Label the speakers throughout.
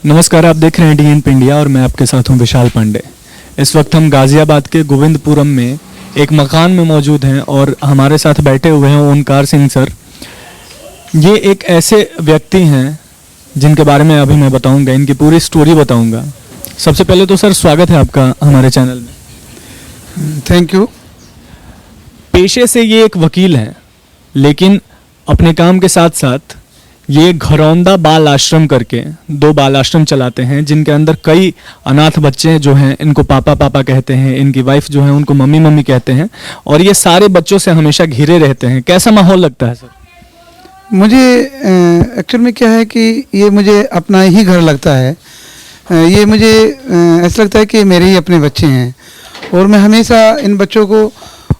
Speaker 1: नमस्कार, आप देख रहे हैं डीएनपी इंडिया और मैं आपके साथ हूं विशाल पांडे। इस वक्त हम गाज़ियाबाद के गोविंदपुरम में एक मकान में मौजूद हैं और हमारे साथ बैठे हुए हैं ओंकार सिंह सर। ये एक ऐसे व्यक्ति हैं जिनके बारे में अभी मैं बताऊंगा, इनकी पूरी स्टोरी बताऊंगा। सबसे पहले तो सर स्वागत है आपका हमारे चैनल में।
Speaker 2: Thank you.
Speaker 1: पेशे से ये एक वकील हैं, लेकिन अपने काम के साथ साथ ये घरौंदा बाल आश्रम करके 2 बाल आश्रम चलाते हैं, जिनके अंदर कई अनाथ बच्चे जो हैं इनको पापा पापा कहते हैं, इनकी वाइफ जो है उनको मम्मी मम्मी कहते हैं और ये सारे बच्चों से हमेशा घिरे रहते हैं। कैसा माहौल लगता है सर?
Speaker 2: मुझे एक्चुअल में क्या है कि ये मुझे अपना ही घर लगता है। ये मुझे ऐसा लगता है कि मेरे ही अपने बच्चे हैं और मैं हमेशा इन बच्चों को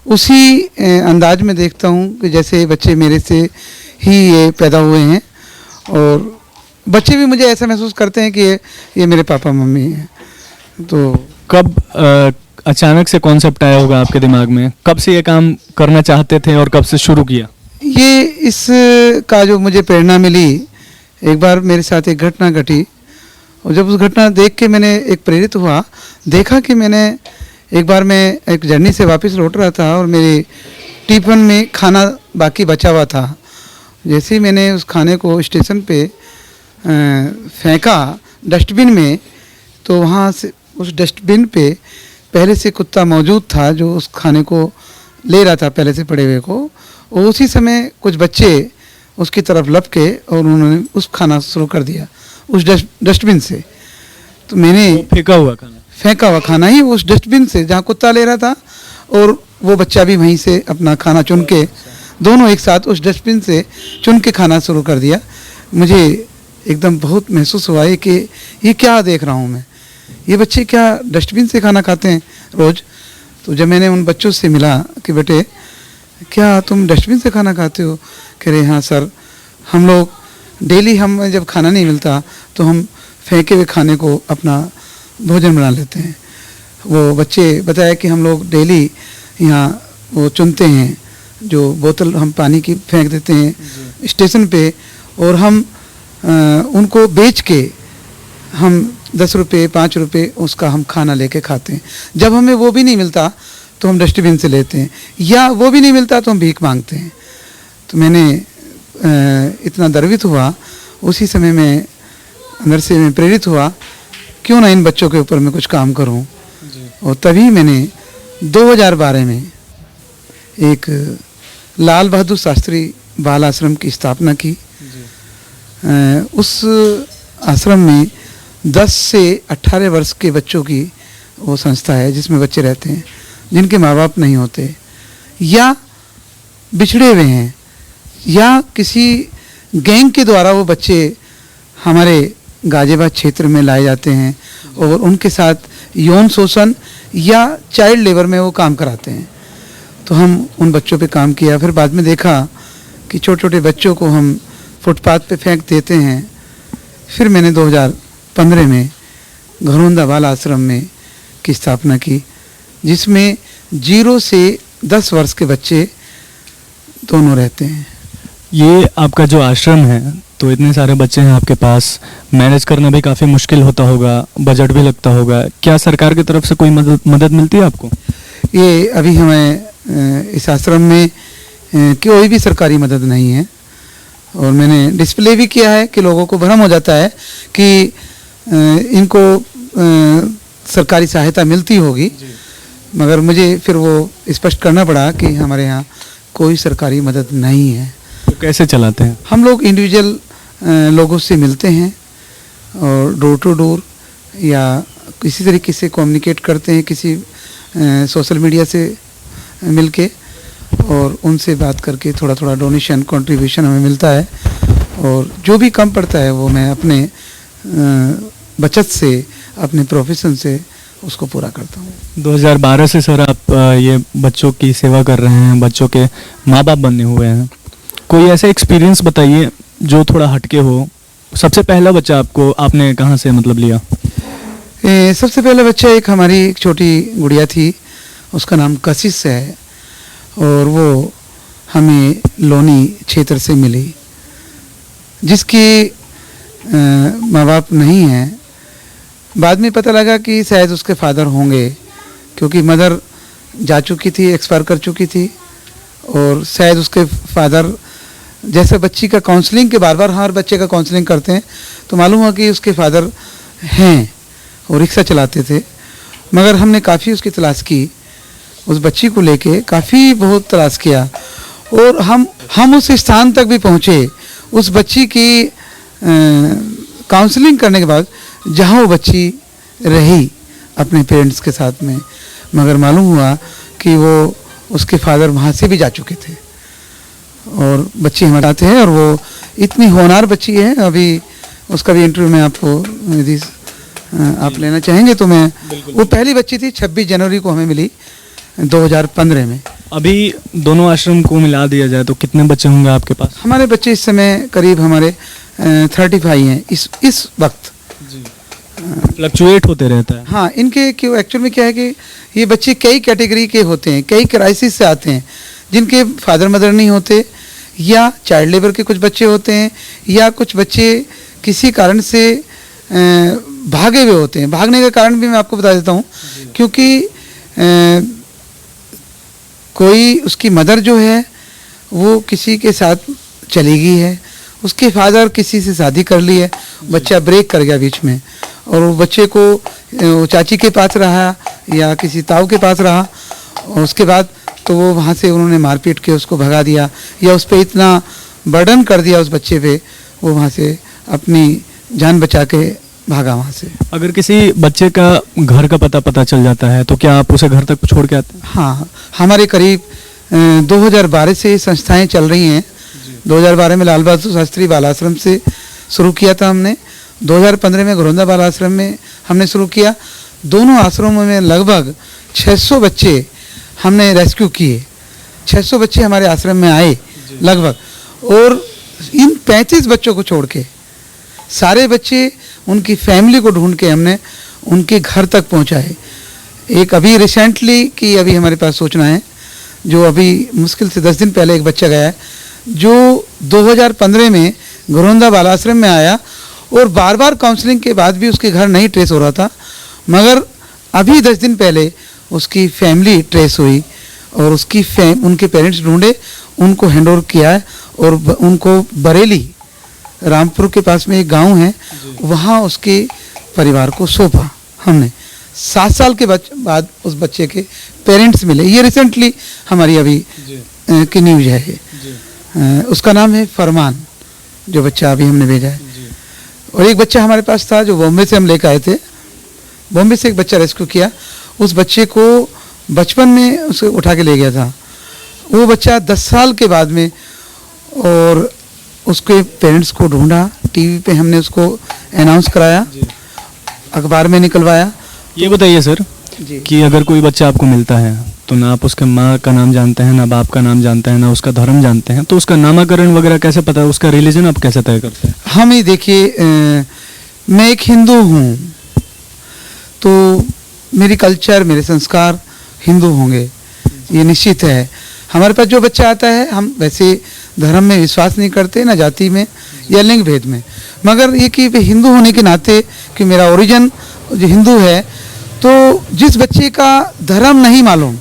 Speaker 2: उसी अंदाज में देखता हूँ कि जैसे बच्चे मेरे से ही ये पैदा हुए हैं और बच्चे भी मुझे ऐसा महसूस करते हैं कि ये मेरे पापा मम्मी हैं। तो
Speaker 1: कब अचानक से कॉन्सेप्ट आया होगा आपके दिमाग में? कब से ये काम करना चाहते थे और कब से शुरू किया?
Speaker 2: ये इस का जो मुझे प्रेरणा मिली, एक बार मेरे साथ एक घटना घटी और जब उस घटना देख के मैंने एक प्रेरित हुआ, देखा कि मैंने एक बार मैं एक जर्नी से वापस लौट रहा था और मेरे टिफिन में खाना बाकी बचा हुआ था। जैसे ही मैंने उस खाने को स्टेशन पे फेंका डस्टबिन में, तो वहाँ से उस डस्टबिन पे पहले से कुत्ता मौजूद था जो उस खाने को ले रहा था पहले से पड़े हुए को, और उसी समय कुछ बच्चे उसकी तरफ लपके और उन्होंने उस खाना शुरू कर दिया उस डस्टबिन से। तो मैंने
Speaker 1: फेंका हुआ खाना ही उस डस्टबिन से जहाँ कुत्ता ले रहा था और वो बच्चा भी वहीं से अपना खाना चुन के, दोनों एक साथ उस डस्टबिन से चुन के खाना शुरू कर दिया। मुझे एकदम बहुत महसूस हुआ है कि ये क्या देख रहा हूँ मैं, ये बच्चे क्या डस्टबिन से खाना खाते हैं रोज़। तो जब मैंने उन बच्चों से मिला कि बेटे क्या तुम डस्टबिन से खाना खाते हो? कह रहे हाँ सर, हम लोग डेली हमें जब खाना नहीं मिलता तो हम फेंके हुए खाने को अपना भोजन बना लेते हैं। वो बच्चे बताया कि हम लोग डेली यहाँ वो चुनते हैं, जो बोतल हम पानी की फेंक देते हैं स्टेशन पे और हम उनको बेच के हम 10 रुपये 5 रुपये उसका हम खाना लेके खाते हैं। जब हमें वो भी नहीं मिलता तो हम डस्टबिन से लेते हैं, या वो भी नहीं मिलता तो हम भीख मांगते हैं। तो मैंने इतना गर्वित हुआ, उसी समय मैं अंदर से मैं प्रेरित हुआ, क्यों ना इन बच्चों के ऊपर मैं कुछ काम करूं। और तभी मैंने 2012 में एक लाल बहादुर शास्त्री बाल आश्रम की स्थापना की। उस आश्रम में 10 से 18 वर्ष के बच्चों की वो संस्था है जिसमें बच्चे रहते हैं जिनके माँ बाप नहीं होते, या बिछड़े हुए हैं, या किसी गैंग के द्वारा वो बच्चे हमारे गाजियाबाद क्षेत्र में लाए जाते हैं और उनके साथ यौन शोषण या चाइल्ड लेबर में वो काम कराते हैं। तो हम उन बच्चों पे काम किया। फिर बाद में देखा कि छोटे छोटे बच्चों को हम फुटपाथ पे फेंक देते हैं। फिर मैंने 2015 में घरौंदा बाल आश्रम में की स्थापना की, जिसमें 0 से 10 वर्ष के बच्चे दोनों रहते हैं। ये आपका जो आश्रम है, तो इतने सारे बच्चे हैं आपके पास, मैनेज करना भी काफ़ी मुश्किल होता होगा, बजट भी लगता होगा। क्या सरकार की तरफ से कोई मदद मिलती है आपको?
Speaker 2: ये अभी हमें इस आश्रम में कोई भी सरकारी मदद नहीं है और मैंने डिस्प्ले भी किया है कि लोगों को भ्रम हो जाता है कि इनको सरकारी सहायता मिलती होगी, मगर मुझे फिर वो स्पष्ट करना पड़ा कि हमारे यहाँ कोई सरकारी मदद नहीं है।
Speaker 1: तो कैसे चलाते हैं? हम
Speaker 2: लोग इंडिविजुअल लोगों से मिलते हैं और डोर टू डोर या किसी तरीके से कम्युनिकेट करते हैं, किसी सोशल मीडिया से मिलके, और उनसे बात करके थोड़ा थोड़ा डोनेशन कंट्रीब्यूशन हमें मिलता है और जो भी कम पड़ता है वो मैं अपने बचत से, अपने प्रोफेशन से उसको पूरा करता हूँ।
Speaker 1: 2012 से सर आप ये बच्चों की सेवा कर रहे हैं, बच्चों के माँ बाप बने हुए हैं। कोई ऐसा एक्सपीरियंस बताइए जो थोड़ा हटके हो। सबसे पहला बच्चा आपने कहाँ से मतलब लिया?
Speaker 2: सबसे पहला बच्चा हमारी एक छोटी गुड़िया थी, उसका नाम कशिश है और वो हमें लोनी क्षेत्र से मिली, जिसकी माँ बाप नहीं हैं। बाद में पता लगा कि शायद उसके फादर होंगे, क्योंकि मदर जा चुकी थी, एक्सपायर कर चुकी थी, और शायद उसके फादर जैसे बच्ची का काउंसलिंग के बार बार हर बच्चे का काउंसलिंग करते हैं, तो मालूम हुआ कि उसके फादर हैं और रिक्शा चलाते थे। मगर हमने काफ़ी उसकी तलाश की, उस बच्ची को लेके काफ़ी बहुत तलाश किया, और हम उस स्थान तक भी पहुँचे उस बच्ची की काउंसलिंग करने के बाद जहाँ वो बच्ची रही अपने पेरेंट्स के साथ में। मगर मालूम हुआ कि वो उसके फादर वहाँ से भी जा चुके थे, और बच्ची हमारे आते हैं, और वो इतनी होनहार बच्ची है। अभी उसका भी इंटरव्यू मैं आपको यदि आप लेना चाहेंगे तो मैं, वो पहली बच्ची थी, 26 जनवरी को हमें मिली 2015 में।
Speaker 3: अभी दोनों आश्रम को मिला दिया जाए तो कितने बच्चे होंगे आपके पास?
Speaker 2: हमारे बच्चे इस समय करीब हमारे 35 हैं इस वक्त।
Speaker 3: फ्लक्चुएट होते रहता है।
Speaker 2: हाँ, इनके क्यों एक्चुअल में क्या है कि ये बच्चे कई कैटेगरी के होते हैं, कई क्राइसिस से आते हैं, जिनके फादर मदर नहीं होते, या चाइल्ड लेबर के कुछ बच्चे होते हैं, या कुछ बच्चे किसी कारण से भागे हुए होते हैं। भागने का कारण भी मैं आपको बता देता हूँ, क्योंकि कोई उसकी मदर जो है वो किसी के साथ चली गई है, उसके फादर किसी से शादी कर ली है, बच्चा ब्रेक कर गया बीच में, और वो बच्चे को वो चाची के पास रहा या किसी ताऊ के पास रहा, और उसके बाद तो वो वहाँ से उन्होंने मारपीट के उसको भगा दिया, या उस पर इतना बर्डन कर दिया उस बच्चे पे, वो वहाँ से अपनी जान बचा के भागा वहाँ से।
Speaker 3: अगर किसी बच्चे का घर का पता चल जाता है तो क्या आप उसे घर तक छोड़ के आते हैं?
Speaker 2: हाँ, हमारे करीब 2012 से ये संस्थाएं चल रही हैं। 2012 में लाल बहादुर शास्त्री बाल आश्रम से शुरू किया था हमने, 2015 में घरोंदा बाल आश्रम में हमने शुरू किया। दोनों आश्रमों में लगभग 600 बच्चे हमने रेस्क्यू किए। 600 बच्चे हमारे आश्रम में आए लगभग, और इन 35 बच्चों को छोड़ के सारे बच्चे उनकी फैमिली को ढूंढ के हमने उनके घर तक पहुंचाए। एक अभी रिसेंटली की अभी हमारे पास सूचना है, जो अभी मुश्किल से 10 दिन पहले एक बच्चा गया है, जो 2015 में घरोंदा बाल आश्रम में आया, और बार बार काउंसलिंग के बाद भी उसके घर नहीं ट्रेस हो रहा था, मगर अभी 10 दिन पहले उसकी फैमिली ट्रेस हुई, और उसकी उनके पेरेंट्स ढूंढे, उनको हैंड ओवर किया है, और उनको बरेली रामपुर के पास में एक गांव है, वहाँ उसके परिवार को सौंपा हमने। 7 साल के बाद उस बच्चे के पेरेंट्स मिले। ये रिसेंटली हमारी अभी की न्यूज है ये। उसका नाम है फरमान, जो बच्चा अभी हमने भेजा है। और एक बच्चा हमारे पास था जो बॉम्बे से हम लेकर आए थे, बॉम्बे से एक बच्चा रेस्क्यू किया। उस बच्चे को बचपन में उसे उठा के ले गया था, वो बच्चा 10 साल के बाद में, और उसके पेरेंट्स को ढूंढा, टीवी पे हमने उसको अनाउंस कराया, अखबार में निकलवाया।
Speaker 3: ये बताइए सर कि अगर कोई बच्चा आपको मिलता है तो ना आप उसके माँ का नाम जानते हैं, ना बाप का नाम जानते हैं, ना उसका धर्म जानते हैं, तो उसका नामकरण वगैरह कैसे पता है, उसका रिलीजन आप कैसे तय करते हैं?
Speaker 2: हम ही देखिए, मैं एक हिंदू हूँ, तो मेरी कल्चर, मेरे संस्कार हिंदू होंगे, ये निश्चित है। हमारे पास जो बच्चा आता है, हम वैसे धर्म में विश्वास नहीं करते, ना जाति में या लिंग भेद में, मगर ये कि हिंदू होने के नाते कि मेरा ओरिजिन जो हिंदू है, तो जिस बच्चे का धर्म नहीं मालूम,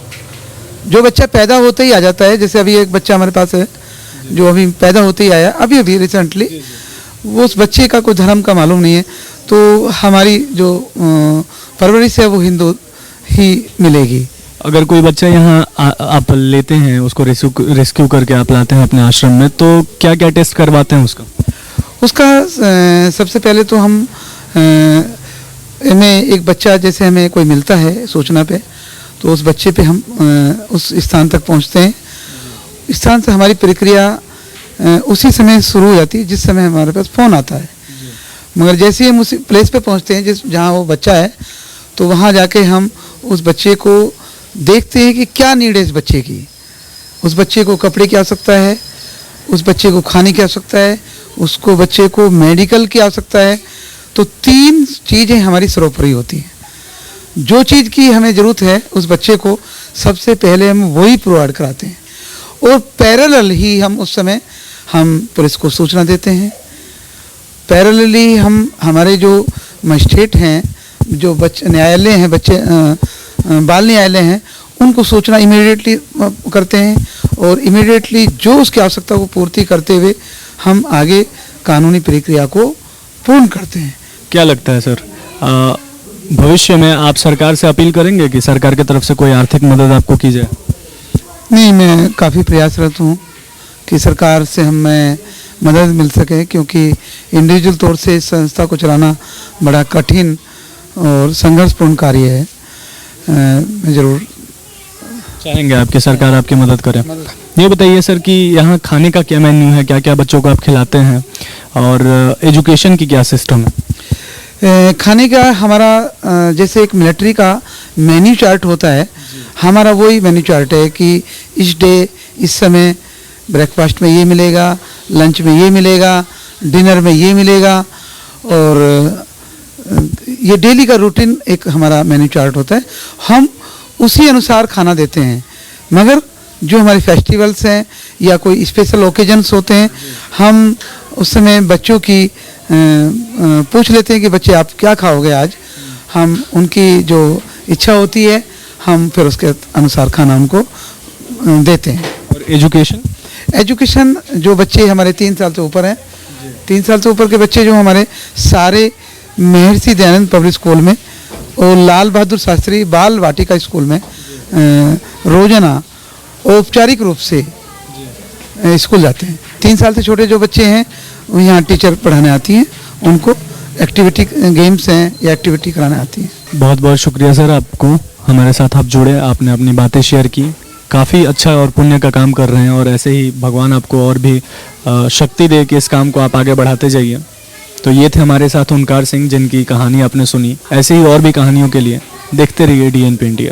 Speaker 2: जो बच्चा पैदा होते ही आ जाता है, जैसे अभी एक बच्चा हमारे पास है जो अभी पैदा होते ही आया, अभी रिसेंटली, वो उस बच्चे का कोई धर्म का मालूम नहीं है, तो हमारी जो परवरिश है वो हिंदू ही मिलेगी।
Speaker 3: अगर कोई बच्चा यहाँ आप लेते हैं, उसको रेस्क्यू करके आप लाते हैं अपने आश्रम में, तो क्या क्या टेस्ट करवाते हैं उसका?
Speaker 2: सबसे पहले तो हम हमें एक बच्चा जैसे हमें कोई मिलता है सूचना पे, तो उस बच्चे पे हम उस स्थान तक पहुंचते हैं। स्थान से हमारी प्रक्रिया उसी समय शुरू हो जाती है जिस समय हमारे पास फ़ोन आता है। मगर जैसे ही हम उस प्लेस पे पहुंचते हैं जहाँ वो बच्चा है, तो वहाँ जाके हम उस बच्चे को देखते हैं कि क्या नीड है इस बच्चे की। उस बच्चे को कपड़े की आवश्यकता है, उस बच्चे को खाने की आवश्यकता है, उसको बच्चे को मेडिकल की आवश्यकता है। तो 3 चीज़ें हमारी सर्वोपरि होती हैं। जो चीज़ की हमें ज़रूरत है उस बच्चे को सबसे पहले हम वही प्रोवाइड कराते हैं, और पैरेलल ही हम उस समय हम पुलिस को सूचना देते हैं, पैरेलली हम हमारे जो मजिस्ट्रेट हैं, जो न्यायालय हैं, बाल न्यायालय हैं, उनको सूचना इमीडिएटली करते हैं और इमीडिएटली जो उसकी आवश्यकता को पूर्ति करते हुए हम आगे कानूनी प्रक्रिया को पूर्ण करते हैं।
Speaker 3: क्या लगता है सर, भविष्य में आप सरकार से अपील करेंगे कि सरकार की तरफ से कोई आर्थिक मदद आपको की जाए?
Speaker 2: नहीं, मैं काफ़ी प्रयासरत हूँ कि सरकार से हमें मदद मिल सके, क्योंकि इंडिविजुअल तौर से इस संस्था को चलाना बड़ा कठिन और संघर्षपूर्ण कार्य है। मैं ज़रूर
Speaker 3: चाहेंगे आपकी सरकार आपकी मदद करे। ये बताइए सर कि यहाँ खाने का क्या मेन्यू है, क्या क्या बच्चों को आप खिलाते हैं, और एजुकेशन की क्या सिस्टम है?
Speaker 2: खाने का हमारा जैसे एक मिलिट्री का मेन्यू चार्ट होता है, हमारा वही मेन्यू चार्ट है कि इस डे इस समय ब्रेकफास्ट में ये मिलेगा, लंच में ये मिलेगा, डिनर में ये मिलेगा, और ये डेली का रूटीन एक हमारा मेन्यू चार्ट होता है। हम उसी अनुसार खाना देते हैं, मगर जो हमारे फेस्टिवल्स हैं या कोई स्पेशल ओकेजन्स होते हैं, हम उस समय बच्चों की पूछ लेते हैं कि बच्चे आप क्या खाओगे आज। हम उनकी जो इच्छा होती है हम फिर उसके अनुसार खाना उनको देते हैं।
Speaker 3: और एजुकेशन
Speaker 2: जो बच्चे हमारे 3 साल से ऊपर हैं, 3 साल से ऊपर के बच्चे जो हमारे सारे महर्षि दयानंद पब्लिक स्कूल में और लाल बहादुर शास्त्री बाल वाटिका स्कूल में रोजाना औपचारिक रूप से स्कूल जाते हैं। 3 साल से छोटे जो बच्चे हैं वो यहाँ टीचर पढ़ाने आती हैं, उनको एक्टिविटी गेम्स हैं या एक्टिविटी कराने आती हैं।
Speaker 3: बहुत बहुत शुक्रिया सर, आपको हमारे साथ आप जुड़े, आपने अपनी बातें शेयर की। काफ़ी अच्छा और पुण्य का काम कर रहे हैं और ऐसे ही भगवान आपको और भी शक्ति दे कि इस काम को आप आगे बढ़ाते जाइए। तो ये थे हमारे साथ ओंकार सिंह, जिनकी कहानी आपने सुनी। ऐसे ही और भी कहानियों के लिए देखते रहिए DNP इंडिया।